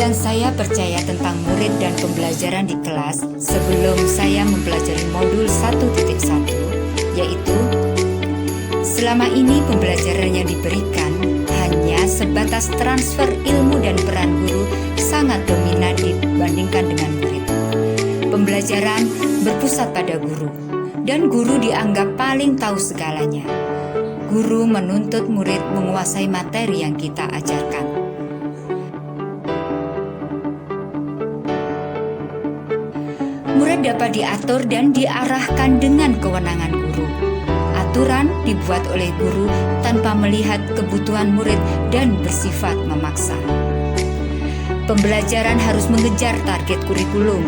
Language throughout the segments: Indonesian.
Dan saya percaya tentang murid dan pembelajaran di kelas sebelum saya mempelajari modul 1.1, yaitu selama ini pembelajaran yang diberikan hanya sebatas transfer ilmu dan peran guru sangat dominan dibandingkan dengan murid. Pembelajaran berpusat pada guru, dan guru dianggap paling tahu segalanya. Guru menuntut murid menguasai materi yang kita ajarkan. Murid dapat diatur dan diarahkan dengan kewenangan guru. Aturan dibuat oleh guru tanpa melihat kebutuhan murid dan bersifat memaksa. Pembelajaran harus mengejar target kurikulum.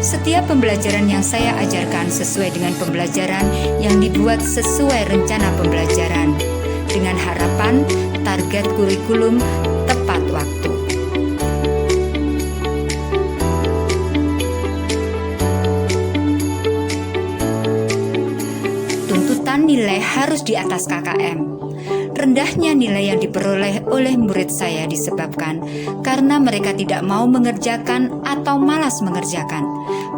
Setiap pembelajaran yang saya ajarkan sesuai dengan pembelajaran yang dibuat sesuai rencana pembelajaran, dengan harapan target kurikulum tepat waktu. Tuntutan nilai harus di atas KKM. Rendahnya nilai yang diperoleh oleh murid saya disebabkan karena mereka tidak mau mengerjakan atau malas mengerjakan.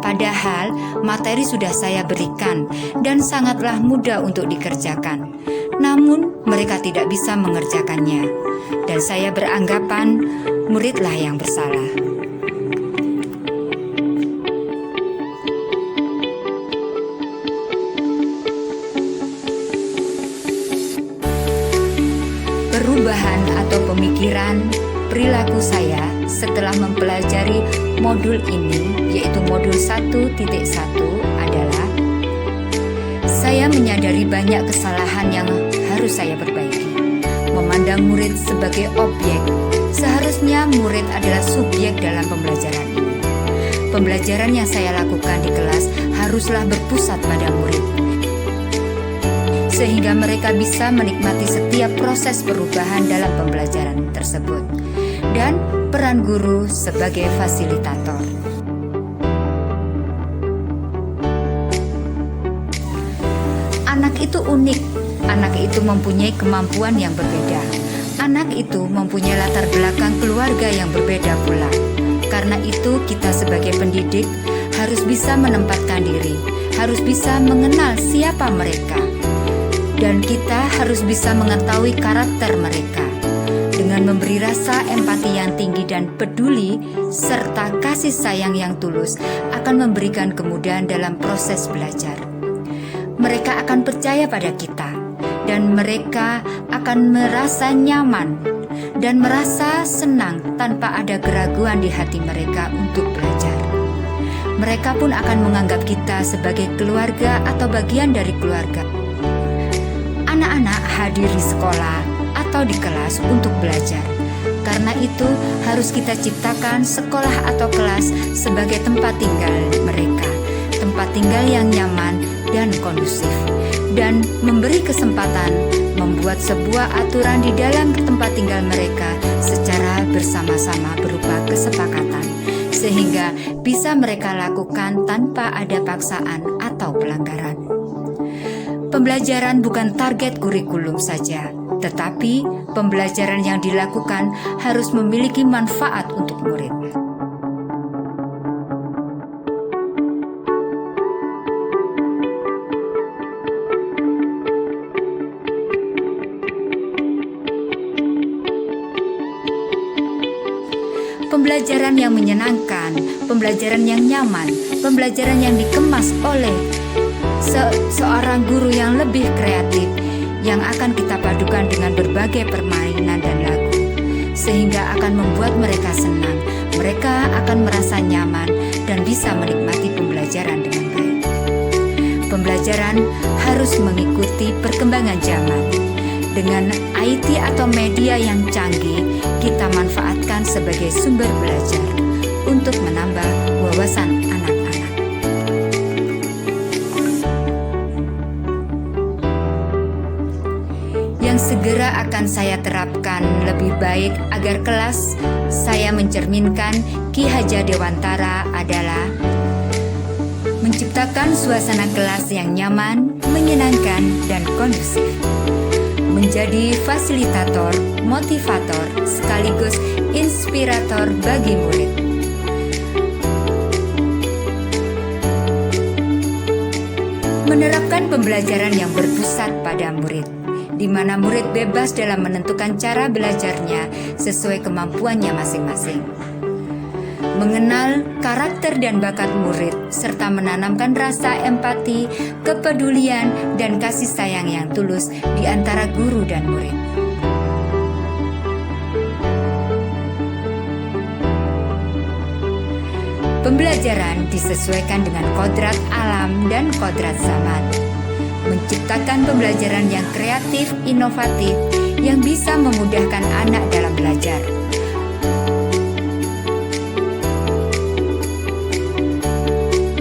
Padahal materi sudah saya berikan dan sangatlah mudah untuk dikerjakan. Namun mereka tidak bisa mengerjakannya. Dan saya beranggapan muridlah yang bersalah. Perubahan atau pemikiran perilaku saya setelah mempelajari modul ini, yaitu modul 1.1, adalah saya menyadari banyak kesalahan yang harus saya perbaiki. Memandang murid sebagai objek, seharusnya murid adalah subjek dalam pembelajaran ini. Pembelajaran yang saya lakukan di kelas haruslah berpusat pada murid, sehingga mereka bisa menikmati setiap proses perubahan dalam pembelajaran tersebut, dan peran guru sebagai fasilitator. Anak itu unik, anak itu mempunyai kemampuan yang berbeda, anak itu mempunyai latar belakang keluarga yang berbeda pula. Karena itu kita sebagai pendidik harus bisa menempatkan diri, harus bisa mengenal siapa mereka, dan kita harus bisa mengetahui karakter mereka. Dengan memberi rasa empati yang tinggi dan peduli, serta kasih sayang yang tulus, akan memberikan kemudahan dalam proses belajar. Mereka akan percaya pada kita, dan mereka akan merasa nyaman dan merasa senang tanpa ada keraguan di hati mereka untuk belajar. Mereka pun akan menganggap kita sebagai keluarga atau bagian dari keluarga. Anak-anak hadir di sekolah atau di kelas untuk belajar. Karena itu harus kita ciptakan sekolah atau kelas sebagai tempat tinggal mereka, tempat tinggal yang nyaman dan kondusif, dan memberi kesempatan membuat sebuah aturan di dalam tempat tinggal mereka secara bersama-sama berupa kesepakatan, sehingga bisa mereka lakukan tanpa ada paksaan atau pelanggaran. Pembelajaran bukan target kurikulum saja, tetapi pembelajaran yang dilakukan harus memiliki manfaat untuk murid. Pembelajaran yang menyenangkan, pembelajaran yang nyaman, pembelajaran yang dikemas oleh seorang guru yang lebih kreatif, yang akan kita padukan dengan berbagai permainan dan lagu, sehingga akan membuat mereka senang, mereka akan merasa nyaman dan bisa menikmati pembelajaran dengan baik. Pembelajaran harus mengikuti perkembangan zaman. Dengan IT atau media yang canggih, kita manfaatkan sebagai sumber belajar untuk menambah wawasan anak-anak. Yang segera akan saya terapkan lebih baik agar kelas saya mencerminkan Ki Hajar Dewantara adalah menciptakan suasana kelas yang nyaman, menyenangkan, dan kondusif. menjadi fasilitator, motivator, sekaligus inspirator bagi murid. Menerapkan pembelajaran yang berpusat pada murid, di mana murid bebas dalam menentukan cara belajarnya sesuai kemampuannya masing-masing. Mengenal karakter dan bakat murid, serta menanamkan rasa empati, kepedulian, dan kasih sayang yang tulus di antara guru dan murid. Pembelajaran disesuaikan dengan kodrat alam dan kodrat zaman, menciptakan pembelajaran yang kreatif, inovatif, yang bisa memudahkan anak dalam belajar.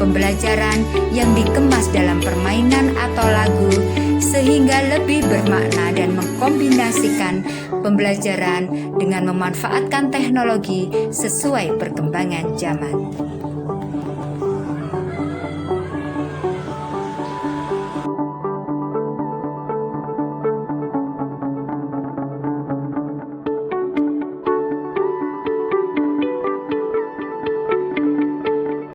Pembelajaran yang dikemas dalam permainan atau lagu sehingga lebih bermakna dan mengkombinasikan pembelajaran dengan memanfaatkan teknologi sesuai perkembangan zaman.